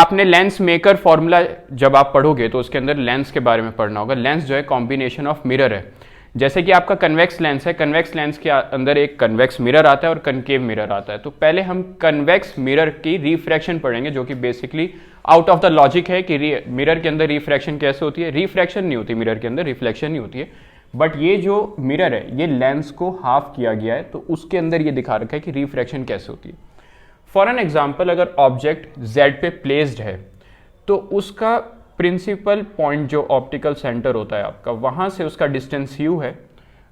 आपने lens maker formula जब आप पढ़ोगे तो उसके अंदर लेंस के बारे में पढ़ना होगा। लेंस जो है कॉम्बिनेशन ऑफ मिरर है। जैसे कि आपका कन्वेक्स लेंस है, कन्वेक्स लेंस के अंदर एक कन्वेक्स मिरर आता है और कनकेव मिरर आता है। तो पहले हम कन्वेक्स मिरर की रिफ्रैक्शन पढ़ेंगे, जो कि basically out of the logic है कि मिरर के अंदर रिफ्रैक्शन कैसे होती है। रिफ्रैक्शन नहीं होती मिरर के अंदर, रिफ्लेक्शन नहीं होती है। बट ये जो मिरर है ये लेंस को हाफ किया गया है, तो उसके अंदर ये दिखा रखा है कि रिफ्रैक्शन कैसे होती है। फॉर एन एग्जाम्पल, अगर ऑब्जेक्ट Z पे प्लेस्ड है तो उसका प्रिंसिपल पॉइंट जो ऑप्टिकल सेंटर होता है आपका, वहां से उसका डिस्टेंस u है।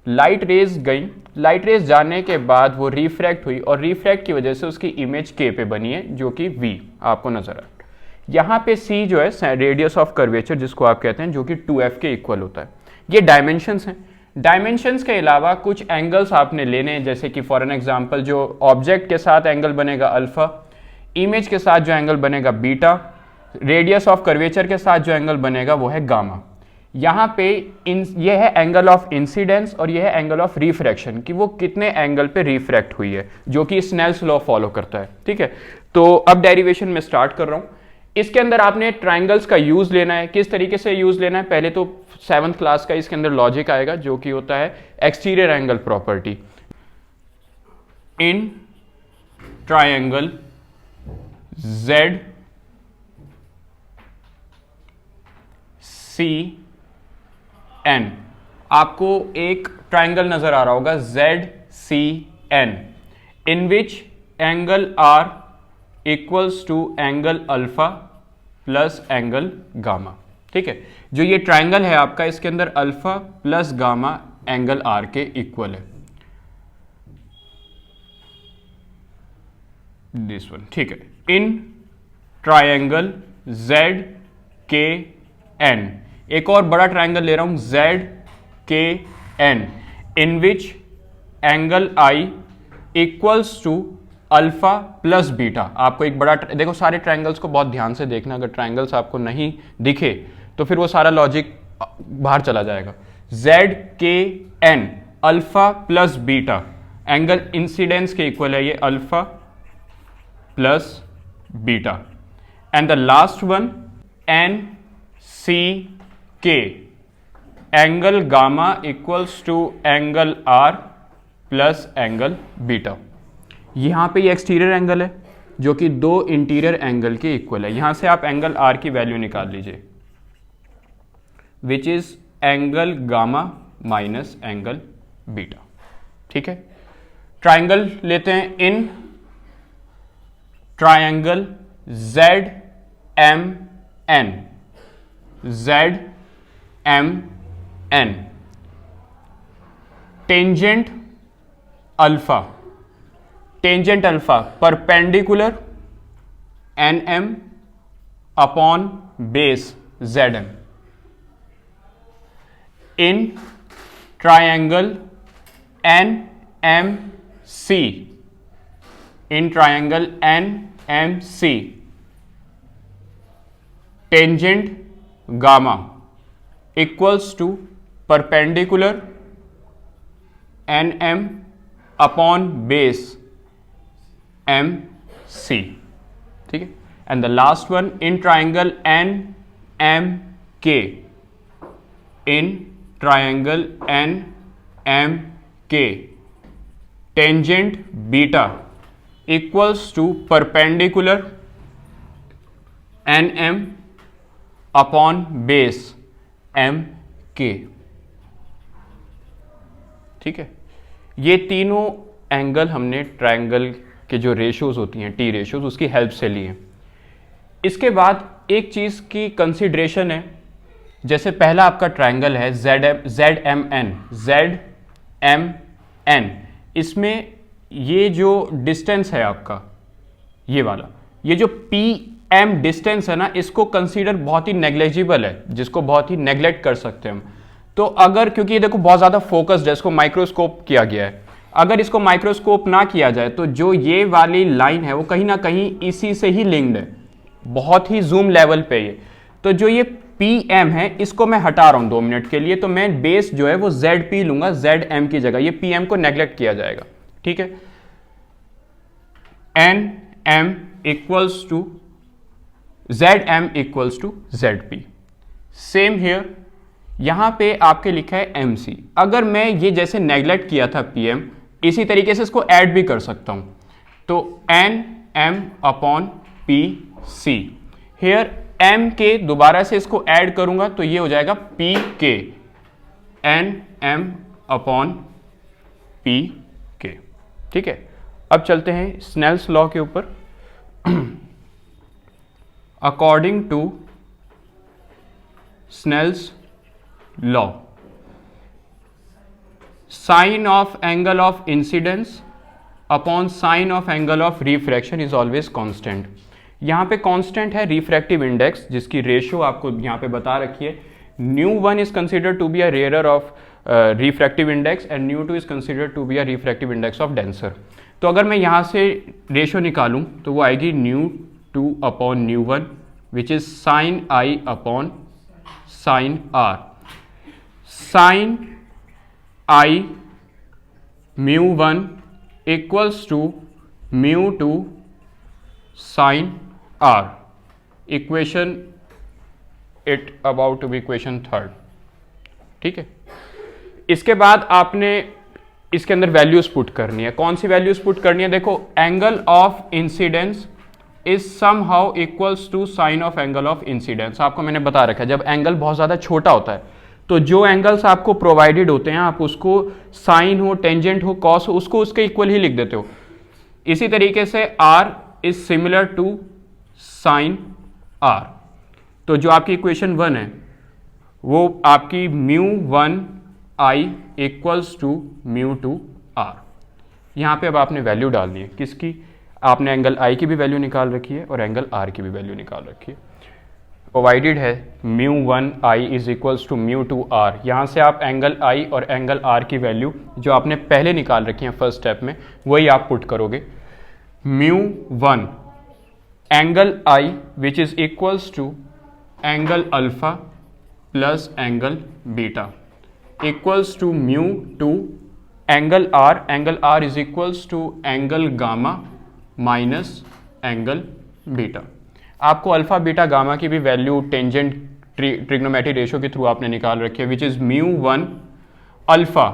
लाइट रेज गई, लाइट रेज जाने के बाद वो रिफ्रैक्ट हुई और रिफ्रैक्ट की वजह से उसकी इमेज K पे बनी है, जो कि V आपको नजर आ रहा है। यहाँ पे C जो है रेडियस ऑफ कर्वेचर जिसको आप कहते हैं, जो कि 2f के इक्वल होता है। ये डायमेंशंस हैं। डायमेंशंस के अलावा कुछ एंगल्स आपने लेने हैं, जैसे कि फॉर एन एग्जांपल जो ऑब्जेक्ट के साथ एंगल बनेगा अल्फा, इमेज के साथ जो एंगल बनेगा बीटा, रेडियस ऑफ कर्वेचर के साथ जो एंगल बनेगा वो है गामा। यहाँ पे ये है एंगल ऑफ इंसिडेंस और ये है एंगल ऑफ रिफ्रैक्शन, कि वो कितने एंगल पे रिफ्रैक्ट हुई है, जो कि स्नेल्स लॉ फॉलो करता है। ठीक है, तो अब डेरिवेशन में स्टार्ट कर रहा हूँ। इसके अंदर आपने ट्राइंगल्स का यूज लेना है। किस तरीके से यूज लेना है, पहले तो 7th क्लास का इसके अंदर लॉजिक आएगा, जो कि होता है एक्सटीरियर एंगल प्रॉपर्टी। इन ट्राइंगल Z C N, आपको एक ट्राइंगल नजर आ रहा होगा Z C N, in which angle R equals to angle alpha plus angle gamma. ठीक है, जो ये ट्राइंगल है आपका, इसके अंदर alpha plus gamma angle R के इक्वल है, दिस वन। ठीक है, in triangle Z K N, एक और बड़ा ट्राइंगल ले रहा हूं Z K N, in which angle I equals to alpha plus beta. आपको एक बड़ा देखो, सारे ट्राइंगल्स को बहुत ध्यान से देखना, अगर ट्राइंगल्स आपको नहीं दिखे तो फिर वो सारा लॉजिक बाहर चला जाएगा। Z K N, alpha plus beta, angle incidence के इक्वल है ये alpha plus beta. And the last one N C K, angle gamma equals to angle R plus angle beta. यहां पे ये एक्सटीरियर एंगल है जो कि दो इंटीरियर एंगल के इक्वल है। यहां से आप एंगल R की वैल्यू निकाल लीजिए, which is angle gamma minus angle beta. ठीक है, ट्राइंगल लेते हैं। In triangle Z M N, Z M N, tangent alpha, tangent alpha perpendicular NM upon base ZM। In triangle NMC, in triangle NMC, tangent gamma equals to perpendicular NM upon base MC। ठीक है, and the last one in triangle NMK, in triangle NMK, tangent beta equals to perpendicular NM upon base MK। ठीक है, ये तीनों angle हमने triangle के जो ratios होती हैं, टी रेशियोज, उसकी हेल्प से लिए। इसके बाद एक चीज की कंसिडरेशन है, जैसे पहला आपका ट्रायंगल है ZMN, इसमें ये जो डिस्टेंस है आपका, ये वाला, ये जो PM डिस्टेंस है ना, इसको कंसीडर बहुत ही नेग्लेजिबल है, जिसको बहुत ही नेग्लेक्ट कर सकते हैं हम। तो अगर, क्योंकि ये देखो बहुत ज़्यादा फोकस्ड है, इसको माइक्रोस्कोप किया गया है, अगर इसको माइक्रोस्कोप ना किया जाए तो जो ये वाली लाइन है वो कहीं ना कहीं इसी से ही लिंक्ड है, बहुत ही जूम लेवल पे ये। तो जो ये PM है इसको मैं हटा रहा हूं 2 मिनट के लिए, तो मैं बेस जो है वो ZP लूंगा ZM की जगह, ये PM को नेग्लेक्ट किया जाएगा। ठीक है, NM equals to Z M equals to Z P. Same here, यहां पे आपके लिखा है एम सी। अगर मैं ये जैसे नेग्लेक्ट किया था पी एम, इसी तरीके से इसको ऐड भी कर सकता हूं, तो N M upon P C. Here M के दोबारा से इसको ऐड करूंगा तो ये हो जाएगा पी के, N M upon P K. ठीक है, अब चलते हैं स्नेल्स लॉ के ऊपर। According to Snell's law, sine of angle of incidence upon sine of angle of refraction is always constant. यहां पे कांस्टेंट है रिफ्रैक्टिव इंडेक्स, जिसकी रेशियो आपको यहां पे बता रखी है। ν1 is considered to be a rarer of refractive index and ν2 is considered to be a refractive index of denser। तो अगर मैं यहाँ से रेशियो निकालूं तो वो आएगी ν2 upon ν1 which is sine I upon sine R. Sine I µ1 equals to µ2 sine R. Equation it about to be equation third. ठीक है, इसके बाद आपने इसके अंदर वैल्यूज पुट करनी है। कौन सी वैल्यूज पुट करनी है? देखो, angle of incidence is somehow equals to sine of angle of incidence. आपको मैंने बता रखा है, जब एंगल बहुत ज्यादा छोटा होता है तो जो एंगल्स आपको प्रोवाइडेड होते हैं आप उसको साइन हो, टेंजेंट हो, कॉस हो, उसको उसके इक्वल ही लिख देते हो। इसी तरीके से R is similar to sine R. तो जो आपकी इक्वेशन 1 है वो आपकी µ1 आई इक्वल्स टू µ2 आर। यहां पे अब आपने वैल्यू डालनी है किसकी? आपने एंगल आई की भी वैल्यू निकाल रखी है और एंगल आर की भी वैल्यू निकाल रखी है। प्रोवाइडेड है µ1 I is equals to µ2 are. यहां से आप एंगल आई और एंगल आर की वैल्यू जो आपने पहले निकाल रखी है फर्स्ट स्टेप में, वही आप पुट करोगे। µ1 angle I which is equals to angle alpha plus angle beta equals to µ2 angle R is equals to angle gamma minus angle beta. आपको अल्फा बीटा गामा की भी वैल्यू टेंजेंट ट्रिग्नोमेट्री रेशियो के थ्रू आपने निकाल रखी है, which is µ1 alpha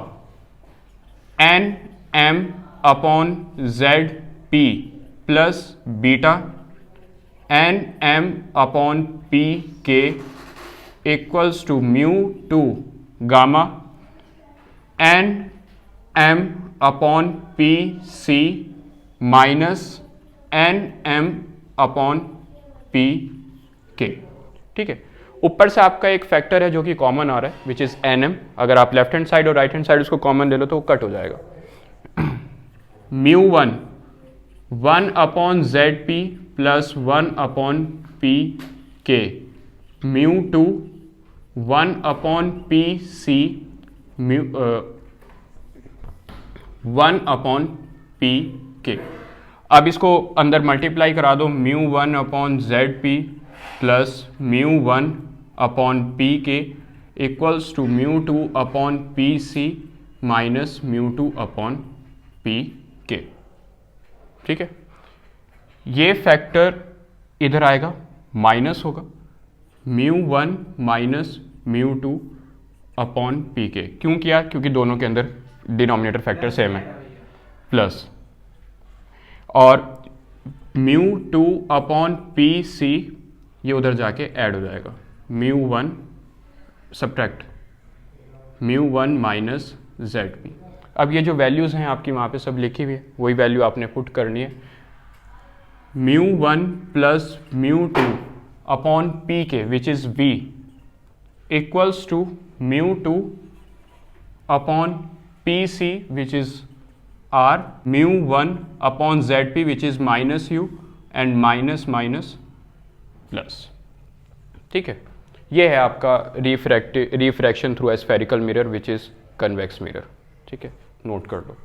N M upon Z P plus beta N M upon P K equals to µ2 gamma N M upon P C minus N M upon P K. ठीक है, ऊपर से आपका एक फैक्टर है जो कि कॉमन आ रहा है विच इज एन एम। अगर आप लेफ्ट हैंड साइड और राइट हैंड साइड उसको कॉमन ले लो तो वो कट हो जाएगा। µ1 1 upon Z P plus 1 upon P K, µ2 1 upon P C 1 upon P K. अब इसको अंदर मल्टीप्लाई करा दो, µ1 upon Z P plus µ1 upon P K equals to µ2 upon P C minus µ2 upon P K. ठीक है, ये फैक्टर इधर आएगा, माइनस होगा µ1 माइनस µ2 अपॉन पी के। क्यों किया? क्योंकि दोनों के अंदर डिनोमिनेटर फैक्टर सेम है, प्लस और µ2 अपॉन पी सी ये उधर जाके ऐड हो जाएगा, µ1 सब्ट्रैक्ट µ1 माइनस जेड पी। अब ये जो वैल्यूज़ हैं आपकी वहाँ पे सब लिखी हुई है, वही वैल्यू आपने पुट करनी है। µ1 plus µ2 upon P K which is v equals to µ2 upon P C which is r, µ1 upon Z P which is minus u and minus minus plus. ठीक है, ये है आपका refraction through a spherical mirror which is convex mirror. ठीक है, note कर लो।